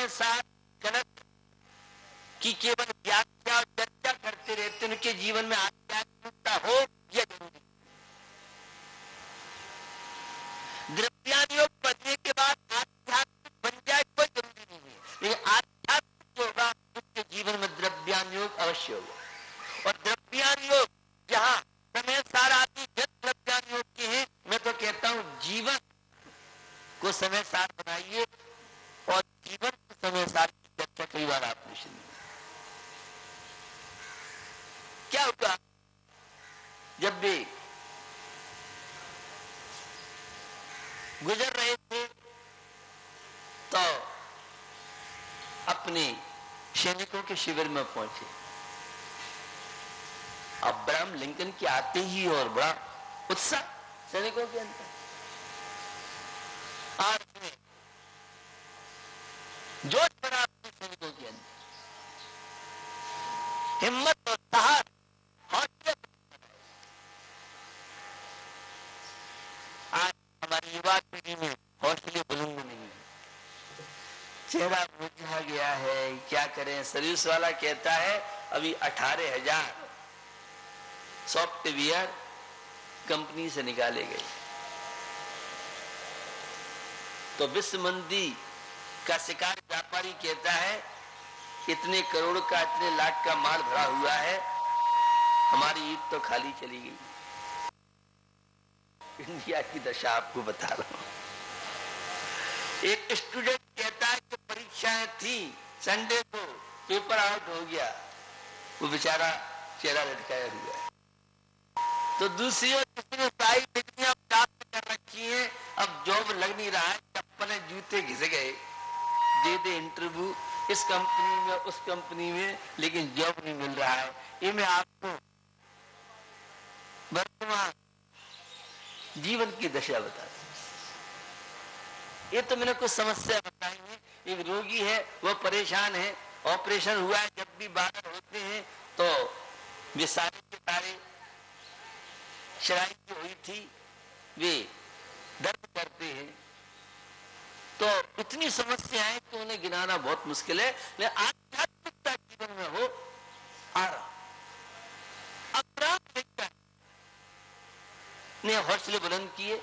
समय साथ गलत की केवल व्याख्या और चर्चा करते रहते, उनके जीवन में आध्यात्मिकता हो यह जरूरी। द्रव्यानुयोग पढ़ने के बाद आध्यात्मिक बन जाए कोई जरूरी नहीं है, लेकिन आध्यात्मिक जो होगा उसके जीवन में द्रव्यानुयोग अवश्य होगा। और द्रव्यानुयोग जहाँ समय सार आदि जन द्रव्यानुयोग के हैं, मैं तो कहता हूँ जीवन को समय सार बनाइए और जीवन को समय सार की चर्चा कई बार आपने सुनी। क्या होगा जब वे गुजर रहे थे तो अपने सैनिकों के शिविर में पहुंचे। अब्राहम लिंकन के आते ही और बड़ा उत्साह सैनिकों के अंदर, और जोश बना अपने सैनिकों के अंदर, हिम्मत और साहस, हौसले। आज हमारी युवा पीढ़ी में हौसले बुलंद नहीं है, चेहरा मुरझा गया है। क्या करें? सर्विस वाला कहता है अभी 18,000 सॉफ्टवेयर कंपनी से निकाले गए, तो विश्व मंदी का शिकार व्यापारी कहता है इतने करोड़ का, इतने लाख का माल भरा हुआ है, हमारी ईद तो खाली चली गई। इंडिया की दशा आपको बता रहा हूं। एक स्टूडेंट कहता है कि परीक्षाएं थी, संडे को पेपर आउट हो गया, वो बेचारा चेहरा लटकाया हुआ है। तो दूसरी ओर जिसने सारी डिग्रियां प्राप्त कर रखी हैं, अब जॉब लग नहीं रहा है, चप्पलें जूते घिस गए, दे इंटरव्यू इस कंपनी में उस कंपनी में, लेकिन जॉब नहीं मिल रहा है। ये मैं आपको वर्तमान जीवन की दशा बता रहा हूं। ये तो मैंने कुछ समस्या बताई है। एक रोगी है, वह परेशान है, ऑपरेशन हुआ है, जब भी बाहर होते हैं तो वे सारे के सारे शराई जो हुई थी वे दर्द करते हैं। तो इतनी समस्याएं कि उन्हें गिनाना बहुत मुश्किल है, लेकिन आध्यात्मिकता जीवन में हो आ रहा। अब्राहम लिंकन ने हौसले बुलंद किए,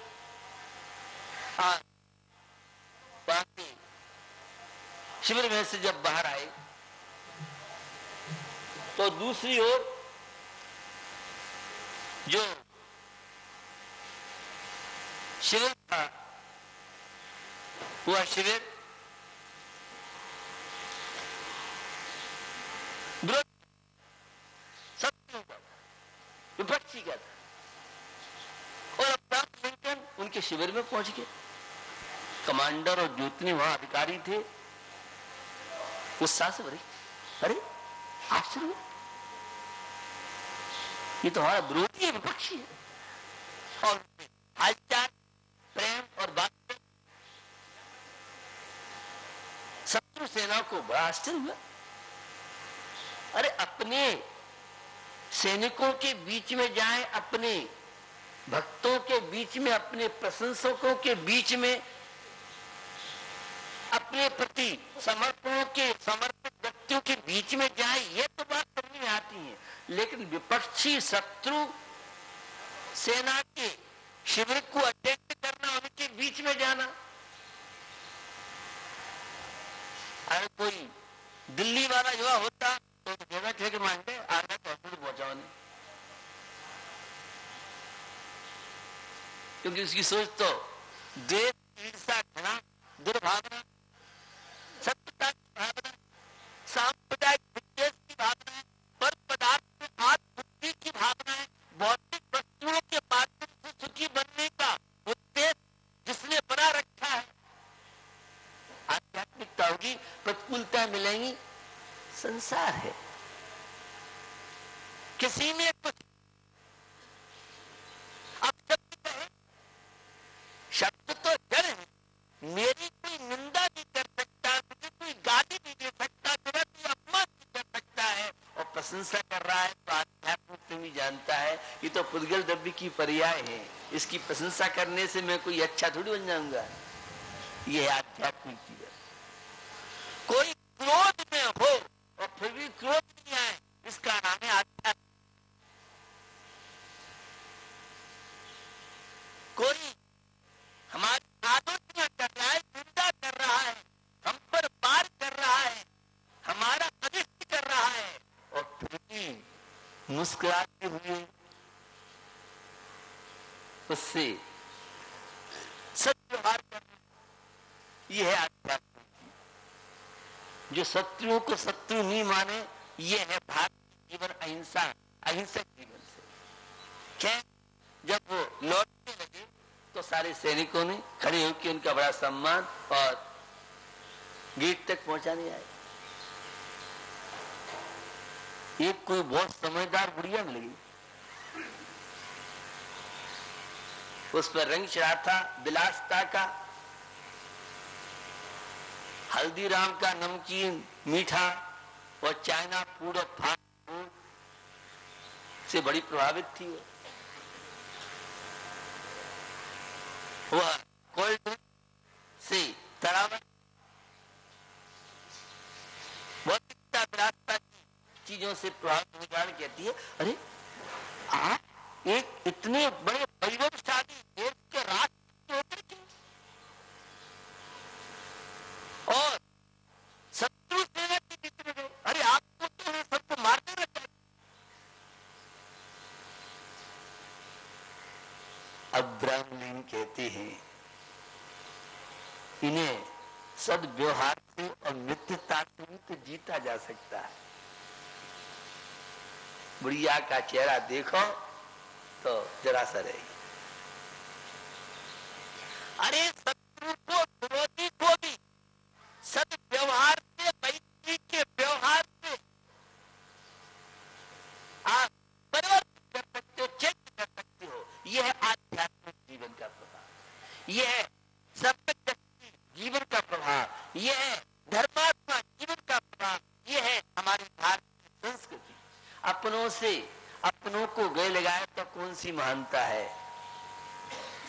बाकी शिविर में से जब बाहर आए तो दूसरी ओर जो शिविर था वह शिविर विरोध शत्रु का, विपक्षी का था। और अब्राहम लिंकन उनके शिविर में पहुंच गए। कमांडर और जितने वहां अधिकारी थे उत्साह से भरे, अरे आश्चर्य, ये तो हमारा विरोधी है, विपक्षी है। और हालचाल, प्रेम और बात शत्रु सेना को बड़ा आश्चर्य हुआ। अरे अपने सैनिकों के बीच में जाए, अपने भक्तों के बीच में, अपने प्रशंसकों के बीच में, अपने प्रति समर्पणों के समर्पित व्यक्तियों के बीच में जाए, ये तो बात समझ में आती है। लेकिन विपक्षी शत्रु सेना के शिविर को अटेंड करना, उनके बीच में जाना, अगर कोई दिल्ली वाला युवा होता तो जगह थे कि मांगे आगे हॉस्पिटल पहुंचाओ नहीं, क्योंकि उसकी सोच तो देश, ईर्षा, घृणा, दुर्भावना, सत्यता की भावना, सांप्रदायिक विद्वेष की भावना है, पर पदार्थ में आत्मबुद्धि की भावना है, भौतिक वस्तुओं के माध्यम से सुखी बनने का उद्देश्य जिसने बना रखा है। आध्यात्मिकता होगी, प्रतिकूलता मिलेंगी, संसार है, किसी में कुछ। अब शब्द कहे, शब्द तो जड़ है, मेरी कोई निंदा नहीं कर सकता, मुझे कोई गाली नहीं दे सकता, मेरा कोई अपमान नहीं कर सकता है, और प्रशंसा कर रहा है तो आध्यात्मिक भी जानता है ये तो पुद्गल द्रव्य की पर्याय है, इसकी प्रशंसा करने से मैं कोई अच्छा थोड़ी बन जाऊंगा। ये आध्यात्मिक जीवन। कोई मुस्कुराते हुए उससे सत्व्यवहार करना, यह है आध्यात्म। जो शत्रुओं को शत्रु नहीं माने, यह है भारतीय जीवन अहिंसा, अहिंसक जीवन से। क्या जब वो लौटने लगे तो सारे सैनिकों ने खड़े होकर उनका बड़ा सम्मान और गेट तक पहुंचाने आए। एक कोई बहुत समझदार बुढ़िया मिल गई, उस पर रंग चढ़ा था विलासता का, हल्दीराम का नमकीन मीठा और चाइना फूड और फास्ट फूड से बड़ी प्रभावित थी। वह कोल्ड ड्रिंक से तड़ावर विलासता की चीजों से प्रभावित होकर कहती है, अरे आप एक इतने बड़े वैभवशाली देश के राष्ट्र होकर के और शत्रु सेना के बीच में गए, अरे आपको तो है सबको मार देना चाहिए। अब्राहम लिंकन कहते हैं, इन्हें सद्व्यवहार से और मित्रता से भी तो जीता जा सकता है। बुढ़िया का चेहरा देखो तो जरा सा रहेगी। अरे शत्रु को, विरोधी को भी सद्व्यवहार से, मैत्री के व्यवहार से आप परिवर्तित कर सकते हो, चेंज कर सकते हो। यह है आध्यात्मिक जीवन का प्रभाव, यह है सत्य जीवन का प्रभाव, यह है धर्मात्मा जीवन का प्रभाव, यह है हमारी भारतीय संस्कृति। अपनों से अपनों को गले लगाए तो कौन सी महानता है,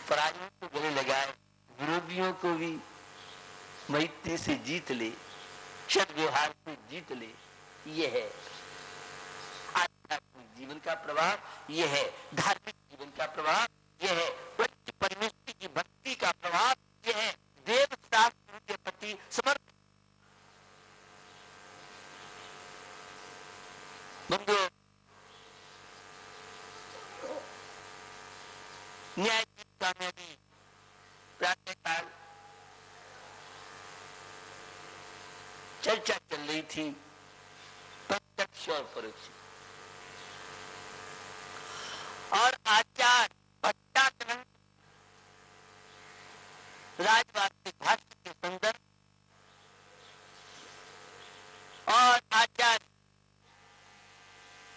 पराइयों को गले लगाए, विरोधियों को भी मैत्री से जीत ले, सद्व्यवहार से जीत ले। यह है आध्यात्मिक जीवन का प्रभाव, यह है धार्मिक जीवन का प्रभाव, यह है उच्च परमेश्वर की भक्ति का प्रभाव, यह है देव शास्त्र के प्रति समर्पण। बंधुओं, न्यायिकता में भी प्रातःकाल चर्चा चल रही थी प्रत्यक्ष और परोक्ष, और आचार्य भट्टाचार्य राजवार्षिक भाष्य के संदर्भ और आचार्य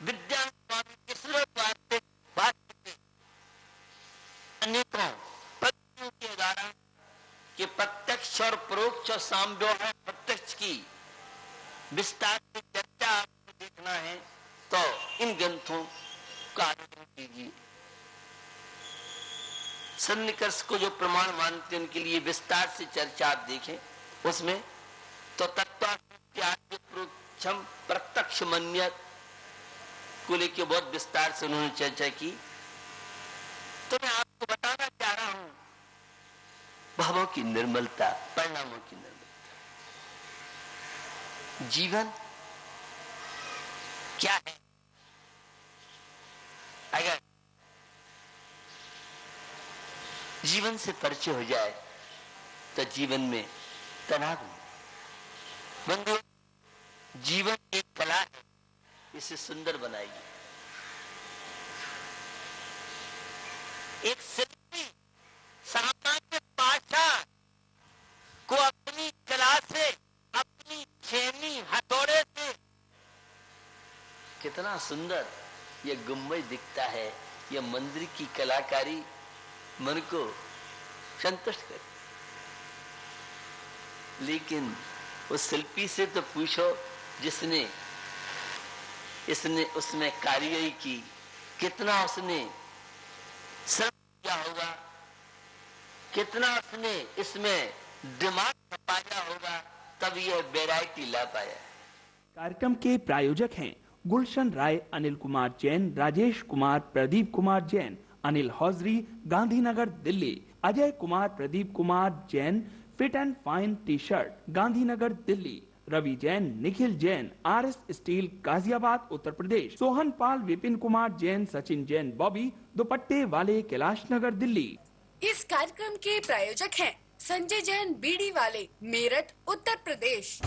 विद्यान स्वामी के श्लोकवार्षिक भाष्य के अनेकों पत्तियों के उदाहरण के प्रत्यक्ष और परोक्ष और साम्यव्यवहार प्रत्यक्ष की विस्तार से चर्चा आपको देखना है तो इन ग्रंथों का अध्ययन कीजिए। सन्निकर्ष को जो प्रमाण मानते हैं उनके लिए विस्तार से चर्चा आप देखें, उसमें तो तत्व प्रत्यक्ष मन्यत को लेकर बहुत विस्तार से उन्होंने चर्चा की। तो मैं आपको बताना चाह रहा हूं भावों की निर्मलता, परिणामों की निर्मलता। जीवन क्या है? अगर जीवन से परिचय हो जाए तो जीवन में तनाव नहीं। बंधु, जीवन एक कला है, इसे सुंदर बनाइए। एक शिल्पी सामान्य पाषाण को अपनी कला से, अपनी छेनी हथौड़े से कितना सुंदर यह गुंबज दिखता है, यह मंदिर की कलाकारी मन को संतुष्ट कर। लेकिन उस शिल्पी से तो पूछो जिसने उसमें कारीगरी की, कितना उसने श्रम किया होगा, कितना उसने इसमें दिमाग खपाया होगा, तब यह वैरायटी ला पाया। कार्यक्रम के प्रायोजक हैं Gulshan Rai, Anil Kumar Jain, Rajesh Kumar, Pradeep Kumar Jain, Anil hosiery, Gandhinagar Delhi. Ajay Kumar, Pradeep Kumar Jain, fit and fine T shirt, Gandhinagar Delhi. Ravi Jain, Nikhil Jain, RS steel Ghaziabad Uttar Pradesh, Sohan Pal, Vipin Kumar Jain, Sachin Jain Bobby, दुपट्टे वाले, कैलाश नगर दिल्ली। इस कार्यक्रम के प्रायोजक हैं संजय जैन बीड़ी वाले, मेरठ उत्तर प्रदेश।